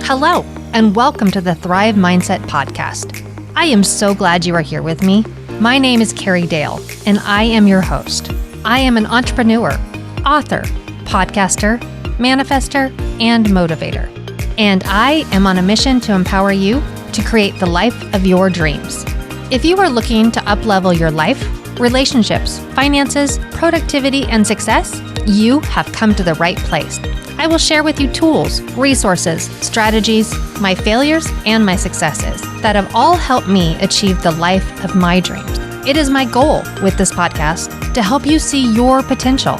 Hello, and welcome to the Thrive Mindset Podcast. I am so glad you are here with me. My name is Carrie Dale, and I am your host. I am an entrepreneur, author, podcaster, manifester, and motivator. And I am on a mission to empower you to create the life of your dreams. If you are looking to up-level your life, relationships, finances, productivity, and success, you have come to the right place. I will share with you tools, resources, strategies, my failures, and my successes that have all helped me achieve the life of my dreams. It is my goal with this podcast to help you see your potential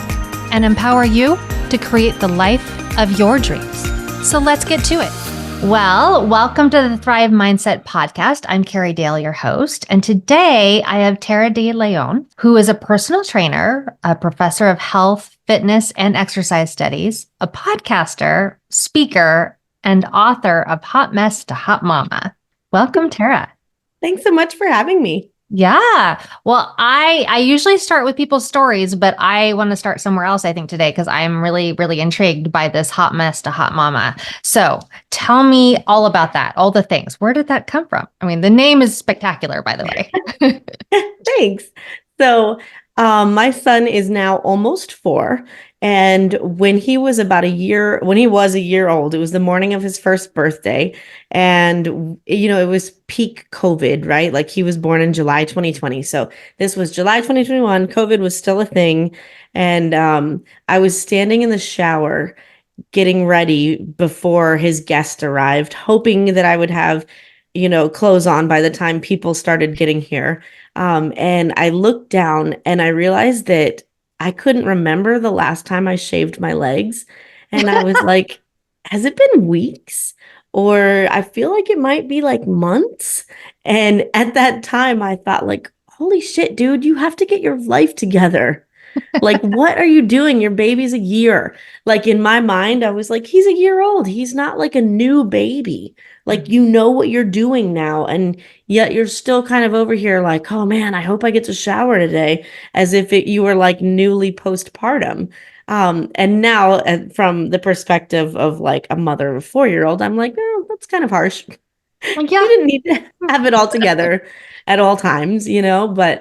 and empower you to create the life of your dreams. So let's get to it. Well, welcome to the Thrive Mindset Podcast. I'm Carrie Dale, your host. And today I have Tara De Leon, who is a personal trainer, a professor of health, fitness, and exercise studies, a podcaster, speaker, and author of Hot Mess to Hot Mama. Welcome, Tara. Thanks so much for having me. Yeah. Well, I usually start with people's stories, but I want to start somewhere else, I think, today, because I'm really, really intrigued by this hot mess to hot mama. So tell me all about that, all the things. Where did that come from? I mean, the name is spectacular, by the way. Thanks. So my son is now almost 4. And when he was a year old, it was the morning of his first birthday. And, it was peak COVID, right? Like he was born in July 2020. So this was July 2021. COVID was still a thing. And I was standing in the shower getting ready before his guest arrived, hoping that I would have, clothes on by the time people started getting here. And I looked down and I realized that I couldn't remember the last time I shaved my legs. And I was like, has it been weeks? Or I feel like it might be like months. And at that time, I thought like, holy shit, dude, you have to get your life together. Like, what are you doing? Your baby's a year. Like in my mind, I was like, he's a year old. He's not like a new baby. Like, you know what you're doing now. And yet you're still kind of over here like, oh man, I hope I get to shower today, as if you were like newly postpartum. And now from the perspective of like a mother of a 4-year-old, I'm like, oh, that's kind of harsh. Yeah. You didn't need to have it all together at all times, but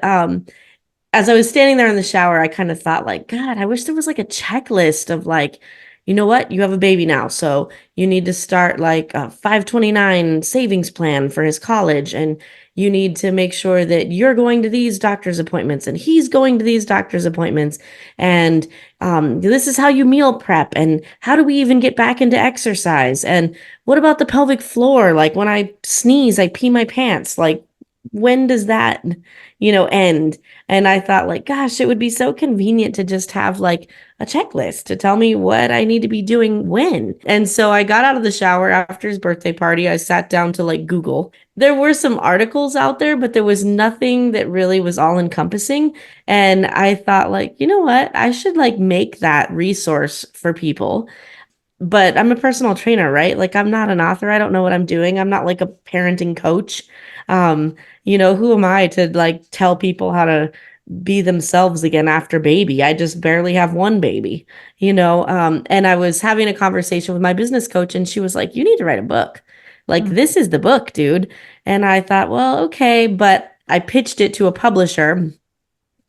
as I was standing there in the shower, I kind of thought like, God, I wish there was like a checklist of like, you know what? You have a baby now. So you need to start like a 529 savings plan for his college. And you need to make sure that you're going to these doctor's appointments and he's going to these doctor's appointments. And this is how you meal prep. And how do we even get back into exercise? And what about the pelvic floor? Like when I sneeze, I pee my pants. Like, when does that, end? And I thought like, gosh, it would be so convenient to just have like a checklist to tell me what I need to be doing when. And so I got out of the shower after his birthday party. I sat down to like Google. There were some articles out there, but there was nothing that really was all encompassing. And I thought like, you know what? I should like make that resource for people. But I'm a personal trainer, right? Like I'm not an author. I don't know what I'm doing. I'm not like a parenting coach. Who am I to like tell people how to be themselves again after baby? I just barely have one baby, and I was having a conversation with my business coach and she was like, you need to write a book. Like, this is the book, dude. And I thought, well, okay, but I pitched it to a publisher.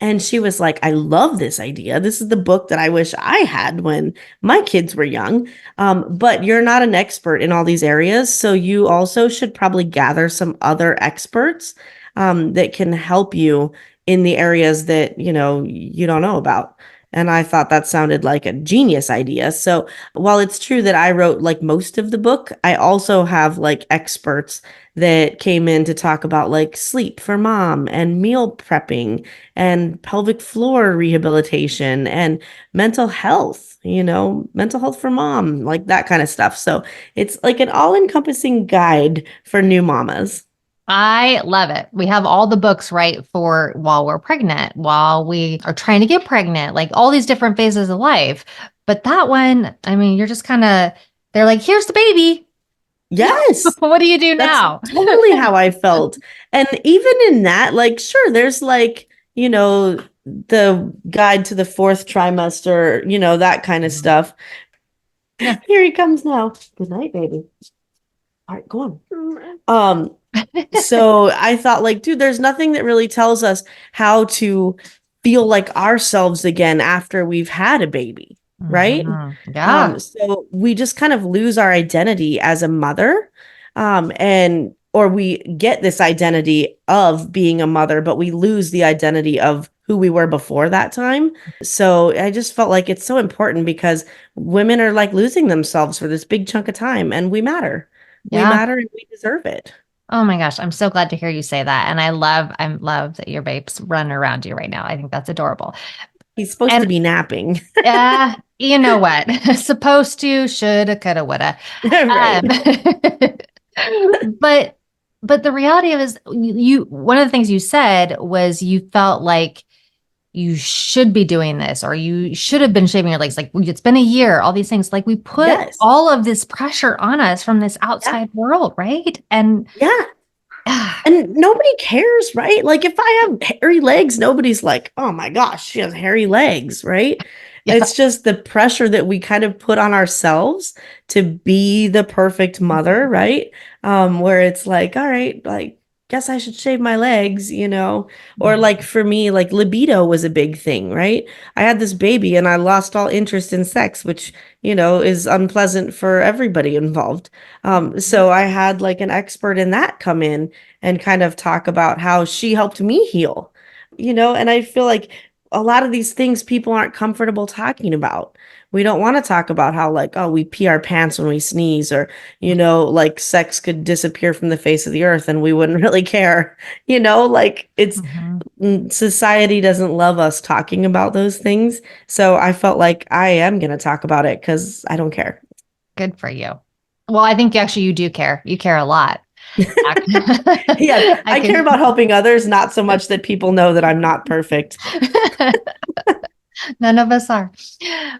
And she was like, I love this idea. This is the book that I wish I had when my kids were young. But you're not an expert in all these areas. So you also should probably gather some other experts that can help you in the areas that, you don't know about. And I thought that sounded like a genius idea. So while it's true that I wrote like most of the book, I also have like experts that came in to talk about like sleep for mom and meal prepping and pelvic floor rehabilitation and mental health, mental health for mom, like that kind of stuff. So it's like an all-encompassing guide for new mamas. I love it. We have all the books, right, for while we're pregnant, while we are trying to get pregnant, like all these different phases of life. But that one, I mean, you're just kind of, they're like, here's the baby. Yes. What do you do now? Totally how I felt. And even in that, like, sure, there's like, the guide to the 4th trimester, that kind of stuff. Yeah. Here he comes now. Good night, baby. All right, go on. So I thought like, dude, there's nothing that really tells us how to feel like ourselves again after we've had a baby, right? Yeah. So we just kind of lose our identity as a mother, and or we get this identity of being a mother, but we lose the identity of who we were before that time. So I just felt like it's so important because women are like losing themselves for this big chunk of time, and we matter. We Yeah. matter and we deserve it. Oh my gosh, I'm so glad to hear you say that. And I love that your babe's running around you right now. I think that's adorable. He's supposed to And be napping. you know what? Supposed to, shoulda, coulda, woulda. Right. Um, but but the reality of it is you one of the things you said was you felt like you should be doing this or you should have been shaving your legs. Like it's been a year, all these things. Like we put Yes. all of this pressure on us from this Yeah. outside world, right? And Yeah. And nobody cares, right? Like if I have hairy legs, nobody's like, oh my gosh, she has hairy legs, right? yeah. It's just the pressure that we kind of put on ourselves to be the perfect mother, right? Where it's like, all right, like, guess I should shave my legs, you know? Or like for me, like libido was a big thing, right? I had this baby and I lost all interest in sex, which, you know, is unpleasant for everybody involved. So I had like an expert in that come in and kind of talk about how she helped me heal, you know, and I feel like a lot of these things people aren't comfortable talking about. We don't want to talk about how, like, oh, we pee our pants when we sneeze, or, you know, like sex could disappear from the face of the earth and we wouldn't really care, you know, like Mhm. society doesn't love us talking about those things. So I felt like I am going to talk about it because I don't care. Good for you. Well, I think actually you do care. You care a lot. Yeah, I I care can. about helping others, not so much that people know that I'm not perfect. None of us are.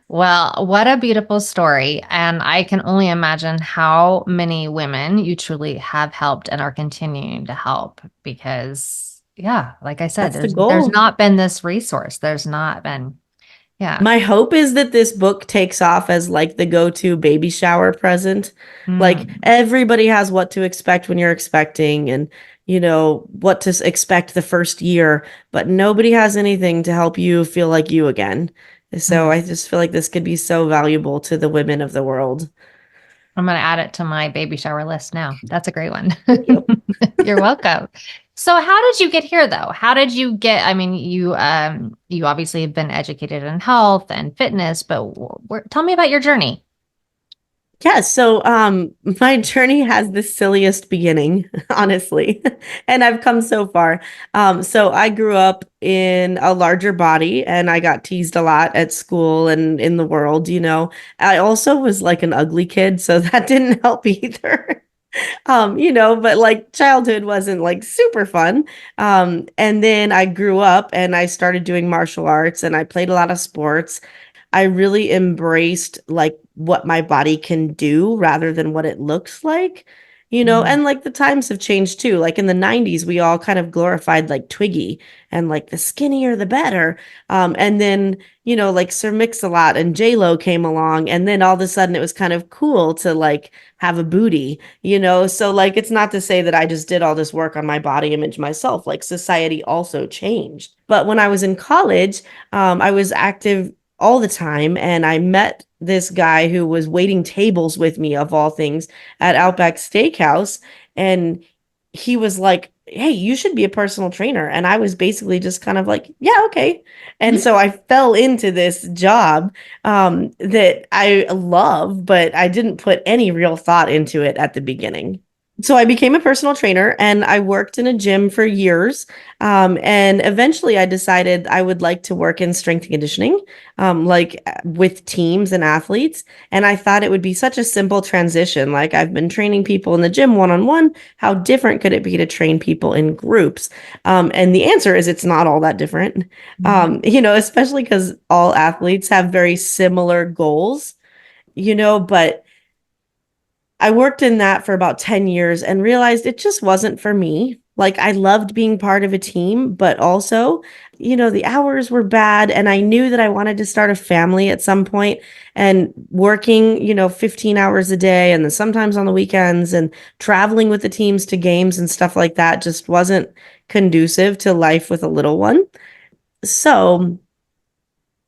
Well, what a beautiful story. And I can only imagine how many women you truly have helped and are continuing to help because, yeah, like I said, That's the there's goal. not been this resource. There's not been, yeah. My hope is that this book takes off as like the go-to baby shower present. Like Mm, everybody has what to expect when you're expecting and you know what to expect the first year, but nobody has anything to help you feel like you again. So mm. I just feel like this could be so valuable to the women of the world. I'm going to add it to my baby shower list now. That's a great one. Thank you. You're welcome. So how did you get here though? How did you get, I mean, you obviously have been educated in health and fitness, but tell me about your journey. Yeah, so my journey has the silliest beginning, honestly. And I've come so far. So I grew up in a larger body and I got teased a lot at school and in the world, you know. I also was like an ugly kid, so that didn't help either. You know, but like childhood wasn't like super fun. And then I grew up and I started doing martial arts and I played a lot of sports. I really embraced like what my body can do rather than what it looks like, you know, Mhm. and like the times have changed too. Like in the 90s, we all kind of glorified like Twiggy and like the skinnier the better. And then, you know, like Sir Mix-a-Lot and J-Lo came along, and then all of a sudden it was kind of cool to like have a booty, you know. So like it's not to say that I just did all this work on my body image myself. Like society also changed. But when I was in college, I was active all the time. And I met this guy who was waiting tables with me, of all things, at Outback Steakhouse. And he was like, hey, you should be a personal trainer. And I was basically just kind of like, yeah, okay. And so I fell into this job that I love, but I didn't put any real thought into it at the beginning. So I became a personal trainer and I worked in a gym for years. And eventually I decided I would like to work in strength and conditioning, like with teams and athletes. And I thought it would be such a simple transition. Like I've been training people in the gym one on one. How different could it be to train people in groups? And the answer is it's not all that different, you know, especially because all athletes have very similar goals, you know, but I worked in that for about 10 years and realized it just wasn't for me. Like I loved being part of a team, but also, the hours were bad and I knew that I wanted to start a family at some point and working, 15 hours a day and then sometimes on the weekends and traveling with the teams to games and stuff like that just wasn't conducive to life with a little one. So,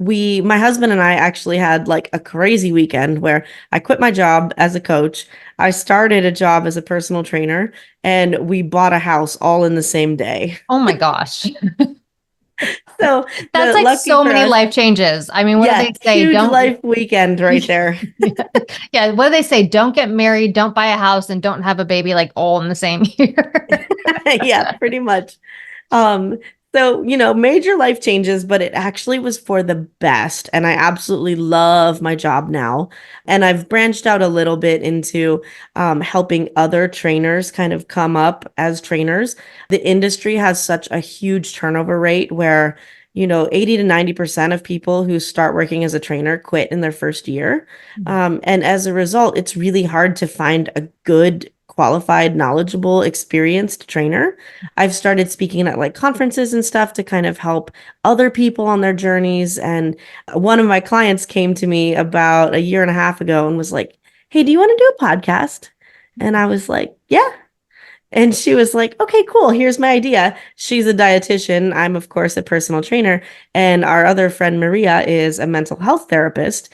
my husband and I actually had like a crazy weekend where I quit my job as a coach. I started a job as a personal trainer and we bought a house all in the same day. Oh my gosh. So That's the like lucky so for many us, life changes. I mean, what do yeah, they say? huge Don't, life weekend right there. yeah, what do they say? Don't get married, don't buy a house, and don't have a baby like all in the same year. Yeah, pretty much. Um, so, major life changes, but it actually was for the best. And I absolutely love my job now. And I've branched out a little bit into helping other trainers kind of come up as trainers. The industry has such a huge turnover rate where, 80 to 90% of people who start working as a trainer quit in their first year. And as a result, it's really hard to find a good, qualified, knowledgeable, experienced trainer. I've started speaking at like conferences and stuff to kind of help other people on their journeys. And one of my clients came to me about a year and a half ago and was like, "Hey, do you want to do a podcast?" And I was like, "Yeah." And she was like, "Okay, cool. Here's my idea." She's a dietitian. I'm, of course, a personal trainer. And our other friend, Maria, is a mental health therapist.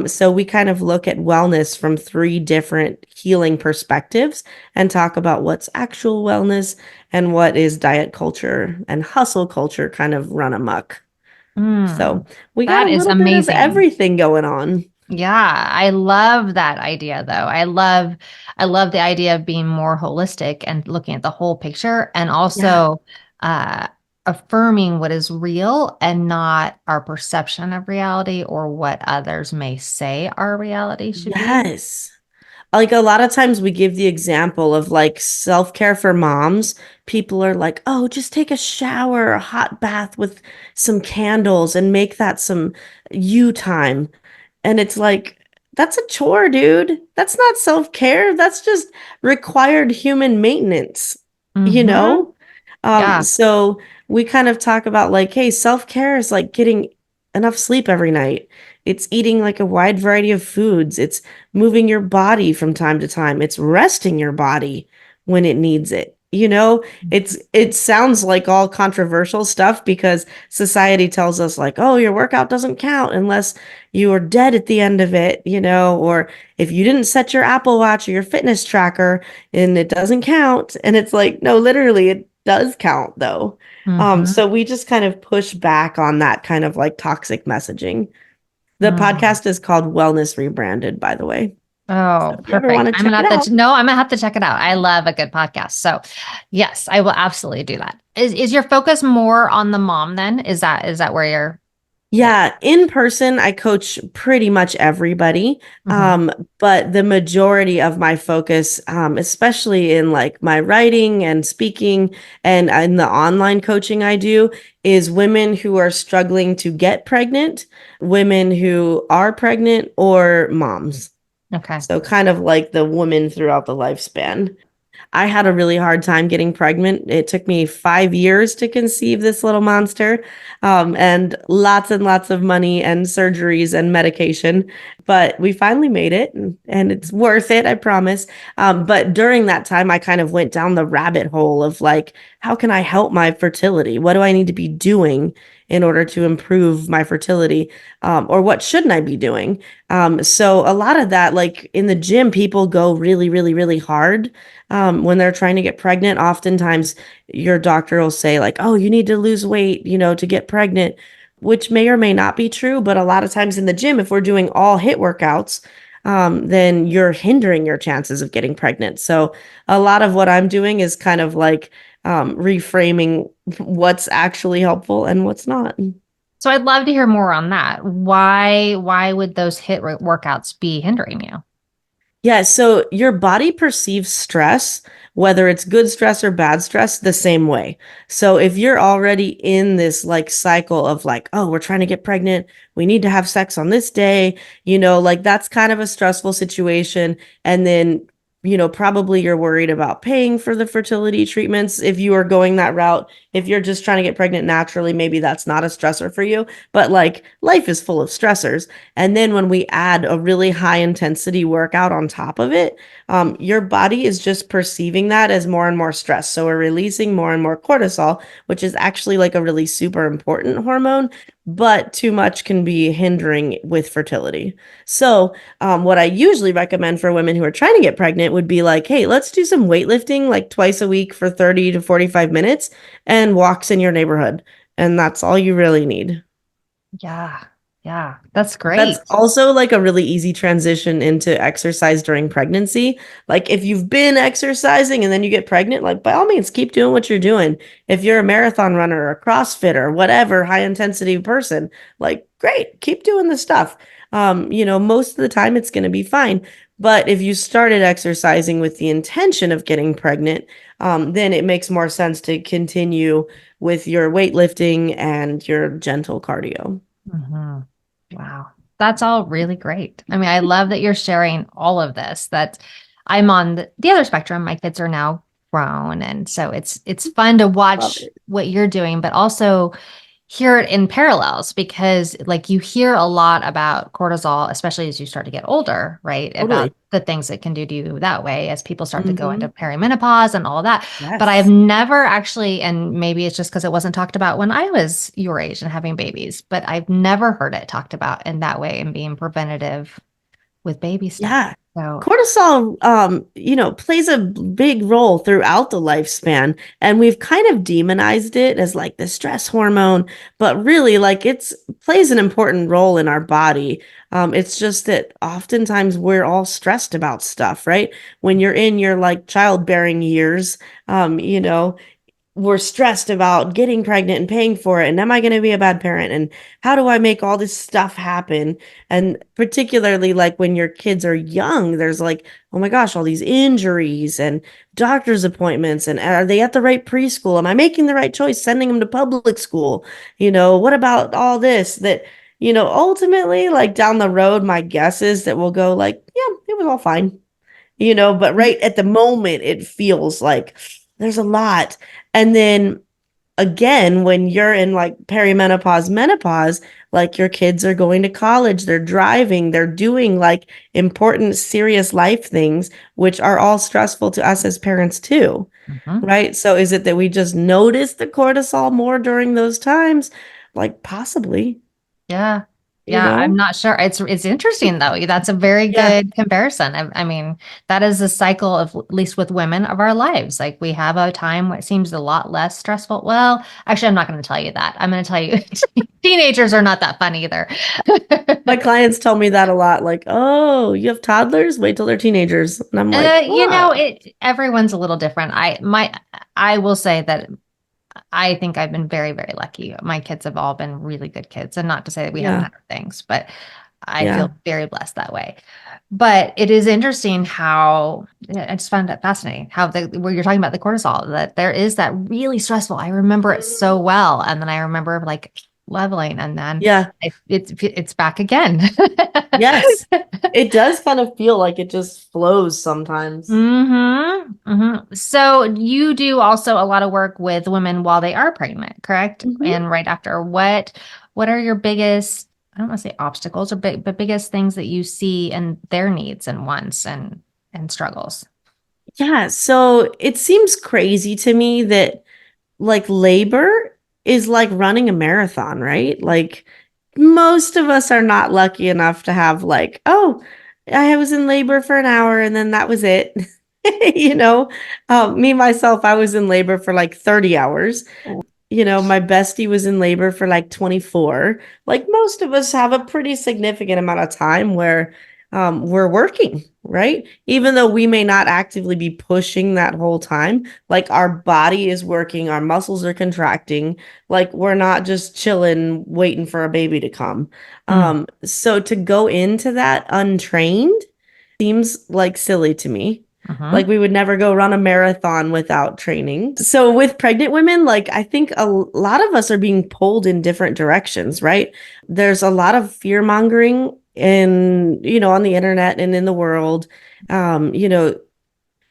So we kind of look at wellness from three different healing perspectives and talk about what's actual wellness and what is diet culture and hustle culture kind of run amok. So Mm, we got that a is little bit of amazing. everything going on. Yeah, I love that idea though. I love the idea of being more holistic and looking at the whole picture and Yeah. also uh affirming what is real and not our perception of reality or what others may say our reality should be. Yes. Like a lot of times we give the example of like self-care for moms. People are like, "Oh, just take a shower, a hot bath with some candles and make that some you time." And it's like, that's a chore, dude. That's not self-care. That's just required human maintenance, you Mm-hmm. know? Yeah. So we kind of talk about like, hey, self-care is like getting enough sleep every night. It's eating like a wide variety of foods. It's moving your body from time to time. It's resting your body when it needs it. It sounds like all controversial stuff because society tells us like, oh, your workout doesn't count unless you are dead at the end of it, or if you didn't set your Apple Watch or your fitness tracker and it doesn't count. And it's like, no, literally it does count though. Mm-hmm. So we just kind of push back on that kind of like toxic messaging. The Mm. podcast is called Wellness Rebranded, by the way. So Oh, if you ever want perfect. to I'm check gonna it have out. to no, I'm gonna have to check it out. I love a good podcast. So yes, I will absolutely do that. Is your focus more on the mom then? Is that where you're yeah. Yeah, in person, I coach pretty much everybody. Hmm. But the majority of my focus, especially in like my writing and speaking and in the online coaching I do, is women who are struggling to get pregnant, women who are pregnant, or moms. Okay. So kind of like the woman throughout the lifespan. I had a really hard time getting pregnant. It took me 5 years to conceive this little monster, and lots of money and surgeries and medication. But we finally made it, and it's worth it, I promise. But during that time, I kind of went down the rabbit hole of like, how can I help my fertility? What do I need to be doing in order to improve my fertility? Or what shouldn't I be doing? So a lot of that, like in the gym, people go really, really, really hard when they're trying to get pregnant. Oftentimes, your doctor will say, like, oh, you need to lose weight, to get pregnant, which may or may not be true. But a lot of times in the gym, if we're doing all HIIT workouts, then you're hindering your chances of getting pregnant. So a lot of what I'm doing is kind of like reframing what's actually helpful and what's not. So I'd love to hear more on that. Why would those hit workouts be hindering you? Yeah, so your body perceives stress, whether it's good stress or bad stress, the same way. So if you're already in this like cycle of like, oh, we're trying to get pregnant, we need to have sex on this day, like that's kind of a stressful situation. And then Probably you're worried about paying for the fertility treatments if you are going that route. If you're just trying to get pregnant naturally, maybe that's not a stressor for you. But like life is full of stressors. And then when we add a really high intensity workout on top of it, your body is just perceiving that as more and more stress. So we're releasing more and more cortisol, which is actually like a really super important hormone, but too much can be hindering with fertility. So what I usually recommend for women who are trying to get pregnant would be like, hey, let's do some weightlifting like twice a week for 30 to 45 minutes and walks in your neighborhood. And that's all you really need. Yeah. Yeah. That's That's great. also like a really easy transition into exercise during pregnancy. Like if you've been exercising and then you get pregnant, like by all means, keep doing what you're doing. If you're a marathon runner or a CrossFitter, whatever high intensity person, like great, keep doing the stuff. Most of the time it's going to be fine. But if you started exercising with the intention of getting pregnant, then it makes more sense to continue with your weightlifting and your gentle cardio. Hmm. Wow. That's all really great. I mean, I love that you're sharing all of this. That I'm on the other spectrum. My kids are now grown, and so it's fun to Love watch it. what you're doing, but also hear it in parallels because like you hear a lot about cortisol, especially as you start to get older, right? About Totally. the things it can do to you that way as people start to go into Hmm. perimenopause and all that. But I've Yes. never actually, and maybe it's just because it wasn't talked about when I was your age and having babies, but I've never heard it talked about in that way and being preventative with baby stuff. Yeah. So, Cortisol, plays a big role throughout the lifespan, and we've kind of demonized it as like the stress hormone, but really, like it's plays an important role in our body. It's just that oftentimes we're all stressed about stuff, right? When you're in your like childbearing years, um, you know, we're stressed about getting pregnant and paying for it. And am I going to be a bad parent? And how do I make all this stuff happen? And particularly like when your kids are young, there's like, oh my gosh, all these injuries and doctor's appointments. And are they at the right preschool? Am I making the right choice sending them to public school? What about all this that, ultimately like down the road, my guess is that we'll go like, yeah, it was all fine, but right at the moment, it feels like there's a lot. And then again, when you're in like perimenopause, menopause, like your kids are going to college, they're driving, they're doing like important, serious life things, which are all stressful to us as parents too. mhm. Right. So is it that we just notice the cortisol more during those times? Like possibly, Yeah. you Yeah, I'm know? not sure. It's interesting though. That's a very Yeah. good comparison. I mean, that is the cycle of at least with women of our lives. Like we have a time where it seems a lot less stressful. Well, actually, I'm not going to tell you that. I'm going to tell you teenagers are not that fun either. My clients tell me that a lot, like, oh, you have toddlers? Wait till they're teenagers. And I'm like, Everyone's a little different. I will say that I think I've been very, very lucky. My kids have all been really good kids, and not to say that we haven't yeah, had our things, but I yeah. feel very blessed that way. But it is interesting how I just found it fascinating how where you're talking about the cortisol, that there is that really stressful. I remember it so well. And then I remember like leveling and then Yeah. it's back again. Yes. It does kind of feel like it just flows sometimes. So you do also a lot of work with women while they are pregnant, correct? Mhm. And right after, what are your biggest, I don't want to say obstacles or big, but biggest things that you see in their needs and wants and struggles? Yeah. So it seems crazy to me that like labor is like running a marathon, right? Like most of us are not lucky enough to have like, oh, I was in labor for an hour and then that was it. you know, me myself, I was in labor for like 30 hours. My bestie was in labor for like 24. Like most of us have a pretty significant amount of time where we're working, right? Even though we may not actively be pushing that whole time, like our body is working, our muscles are contracting, like we're not just chilling, waiting for a baby to come. So to go into that untrained seems like silly to me. Mm-hmm. Like we would never go run a marathon without training. So with pregnant women, like I think a lot of us are being pulled in different directions, right? There's a lot of fear mongering on the internet and in the world. Um, you know,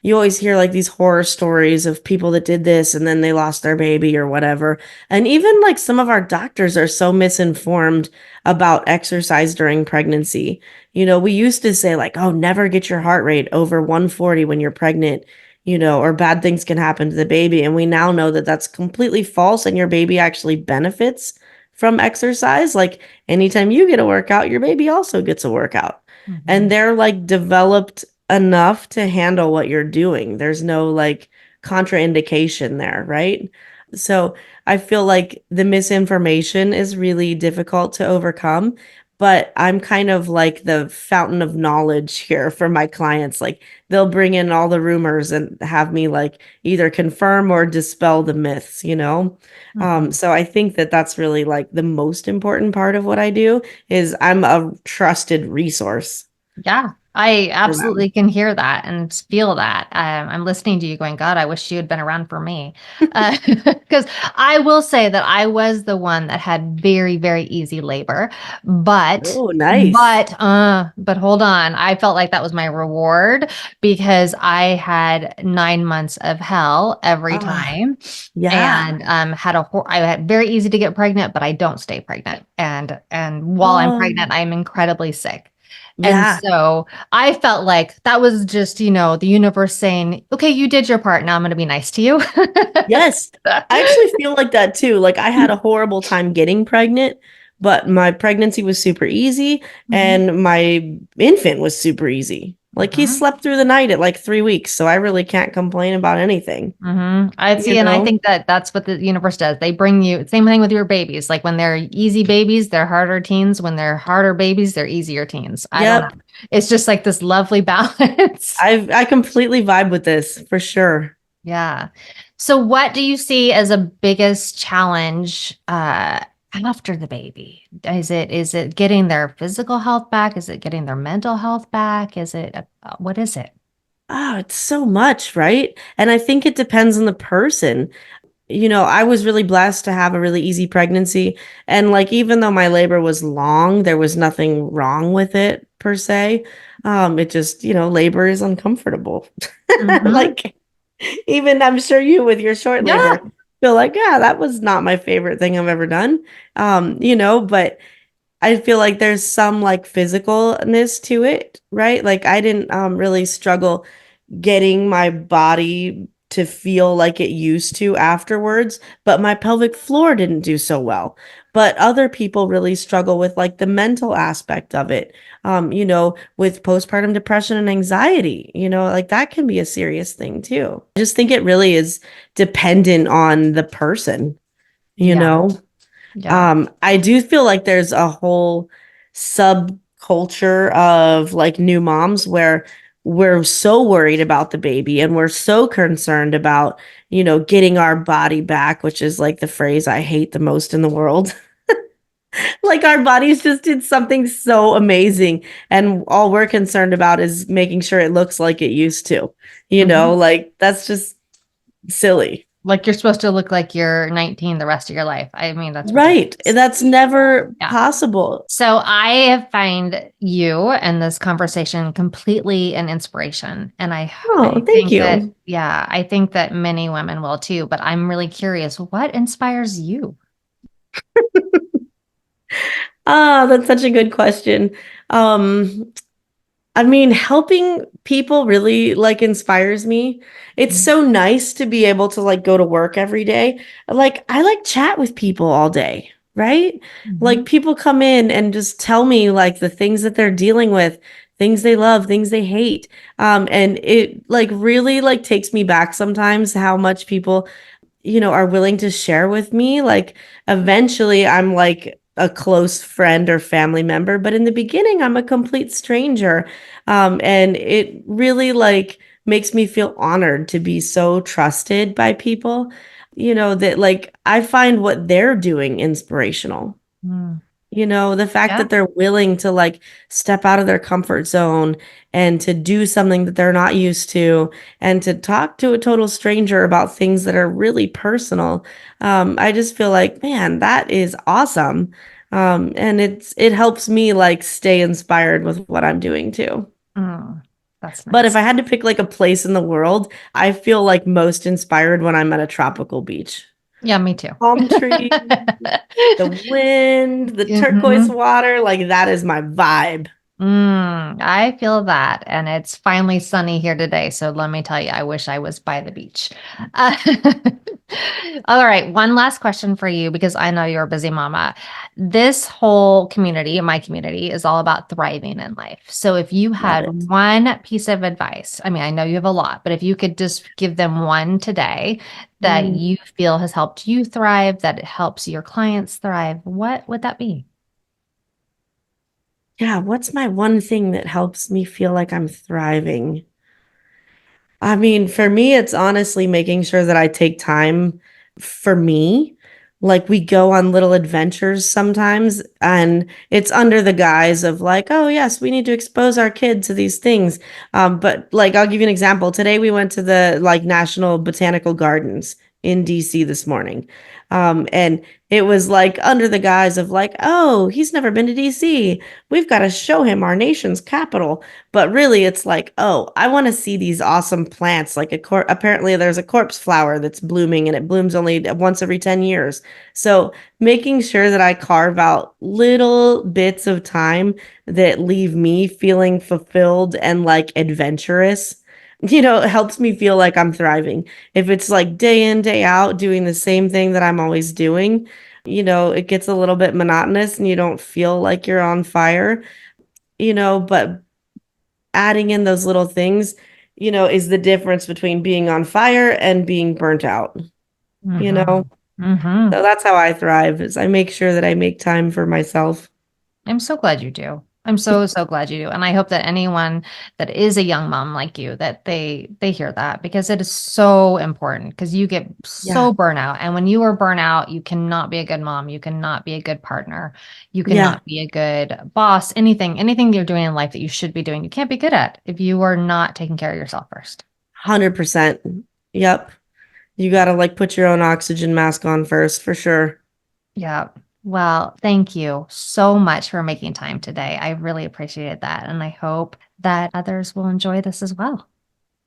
you always hear like these horror stories of people that did this and then they lost their baby or whatever. And even like some of our doctors are so misinformed about exercise during pregnancy. We used to say like, oh, never get your heart rate over 140 when you're pregnant, or bad things can happen to the baby. And we now know that that's completely false and your baby actually benefits from exercise. Like anytime you get a workout, your baby also gets a workout. And Mhm. they're like developed enough to handle what you're doing. There's no like contraindication there, right? So I feel like the misinformation is really difficult to overcome, but I'm kind of like the fountain of knowledge here for my clients. Like they'll bring in all the rumors and have me like either confirm or dispel the myths. Mhm. So I think that that's really like the most important part of what I do is I'm a trusted resource Yeah, I for them. absolutely can hear that and feel that. I'm listening to you going, God, I wish you had been around for me. Because I will say that I was the one that had very, very easy labor, but Oh, nice. but hold on. I felt like that was my reward because I had 9 months of hell every Ah, time yeah. and I had very easy to get pregnant, but I don't stay pregnant. And while I'm Oh, pregnant, I'm incredibly sick. And yeah. so I felt like that was just, the universe saying, okay, you did your part. Now I'm going to be nice to you. Yes. I actually feel like that too. Like I had a horrible time getting pregnant, but my pregnancy was super easy Mhm. and my infant was super easy. Like he Mhm. slept through the night at like 3 weeks, so I really can't complain about anything, I see. you And I know? think that that's what the universe does. They bring you, same thing with your babies. Like when they're easy babies, they're harder teens. When they're harder babies, they're easier teens. I don't know. Yep. It's just like this lovely balance. I completely vibe with this for sure. Yeah. So what do you see as a biggest challenge after the baby? Is it getting their physical health back? Is it getting their mental health back? Is it what is it? Oh, it's so much, right? And I think it depends on the person. I was really blessed to have a really easy pregnancy. And like, even though my labor was long, there was nothing wrong with it per se. It just, labor is uncomfortable. Hmm. Like, even I'm sure you with your short Yeah. labor feel like, yeah, that was not my favorite thing I've ever done. But I feel like there's some like physicalness to it, right? Like I didn't really struggle getting my body to feel like it used to afterwards, but my pelvic floor didn't do so well. But other people really struggle with like the mental aspect of it. With postpartum depression and anxiety, like that can be a serious thing too. I just think it really is dependent on the person, you Yeah. know? Yeah. I do feel like there's a whole subculture of like new moms where we're so worried about the baby and we're so concerned about, getting our body back, which is like the phrase I hate the most in the world. Like our bodies just did something so amazing and all we're concerned about is making sure it looks like it used to. Hmm. Like that's just silly. Like you're supposed to look like you're 19 the rest of your life. I mean, that's Right. ridiculous. That's never Yeah. possible. So I find you and this conversation completely an inspiration. And Oh, I thank think that, you. yeah, I think that many women will too. But I'm really curious, what inspires you? Ah, that's such a good question. Um, I mean, helping people really like inspires me. It's so nice to be able to like go to work every day. Like I like chat with people all day, right? Mm-hmm. Like people come in and just tell me like the things that they're dealing with, things they love, things they hate. And it like really like takes me back sometimes how much people are willing to share with me. Like eventually I'm like a close friend or family member, but in the beginning I'm a complete stranger. And it really like makes me feel honored to be so trusted by people, that like I find what they're doing inspirational. Mm. The fact Yeah. that they're willing to like step out of their comfort zone and to do something that they're not used to and to talk to a total stranger about things that are really personal. I just feel like, man, that is awesome. And it helps me like stay inspired with what I'm doing too. Mm. That's But if nice. I had to pick like a place in the world, I feel like most inspired when I'm at a tropical beach. Yeah, me too. Palm trees, the wind, the turquoise Mhm. water, like that is my vibe. I feel that. And it's finally sunny here today. So let me tell you, I wish I was by the beach. Uh, all right. One last question for you because I know you're a busy mama. This whole community, my community, is all about thriving in life. So if you Love had it. one piece of advice, I mean, I know you have a lot, but if you could just give them one today that Mm, you feel has helped you thrive, that it helps your clients thrive, what would that be? yeah, what's my one thing that helps me feel like I'm thriving? I mean, for me, it's honestly making sure that I take time for me. Like we go on little adventures sometimes, and it's under the guise of like, oh, yes, we need to expose our kid to these things. But like, I'll give you an example. Today we went to the like National Botanical Gardens in DC this morning. And it was like under the guise of like, oh, he's never been to DC. We've got to show him our nation's capital. But really, it's like, oh, I want to see these awesome plants. Like apparently, there's a corpse flower that's blooming, and it blooms only once every 10 years. So making sure that I carve out little bits of time that leave me feeling fulfilled and like adventurous, helps me feel like I'm thriving. If it's like day in, day out doing the same thing that I'm always doing, it gets a little bit monotonous and you don't feel like you're on fire, but adding in those little things, is the difference between being on fire and being burnt out, you know? Mm-hmm. Mm-hmm. So that's how I thrive is I make sure that I make time for myself. I'm so glad you do. I'm so, so glad you do. And I hope that anyone that is a young mom like you, that they hear that because it is so important because you get Yeah. so burnout. And when you are burnout, you cannot be a good mom. You cannot be a good partner. You Yeah. cannot be a good boss. Anything you're doing in life that you should be doing, you can't be good at if you are not taking care of yourself first. 100%. Yep. You got to like put your own oxygen mask on first for sure. Yeah. Well, thank you so much for making time today. I really appreciated that. And I hope that others will enjoy this as well.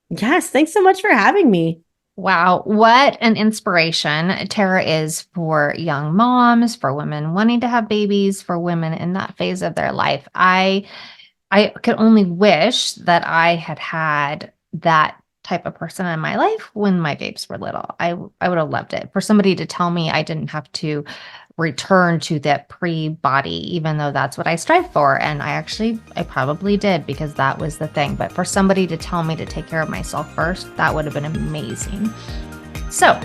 Yes. Thanks so much for having me. Wow, what an inspiration Tara is for young moms, for women wanting to have babies, for women in that phase of their life. I could only wish that I had had that type of person in my life when my babes were little. I would have loved it. For somebody to tell me I didn't have to return to that pre-body, even though that's what I strive for. And I probably did because that was the thing. But for somebody to tell me to take care of myself first, that would have been amazing. So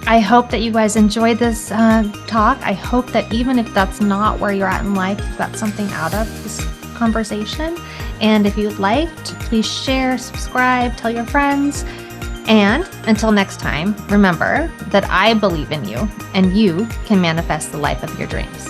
I hope that you guys enjoyed this talk. I hope that even if that's not where you're at in life, you got something out of this conversation. And if you'd like to please share, subscribe, tell your friends. And until next time, remember that I believe in you and you can manifest the life of your dreams.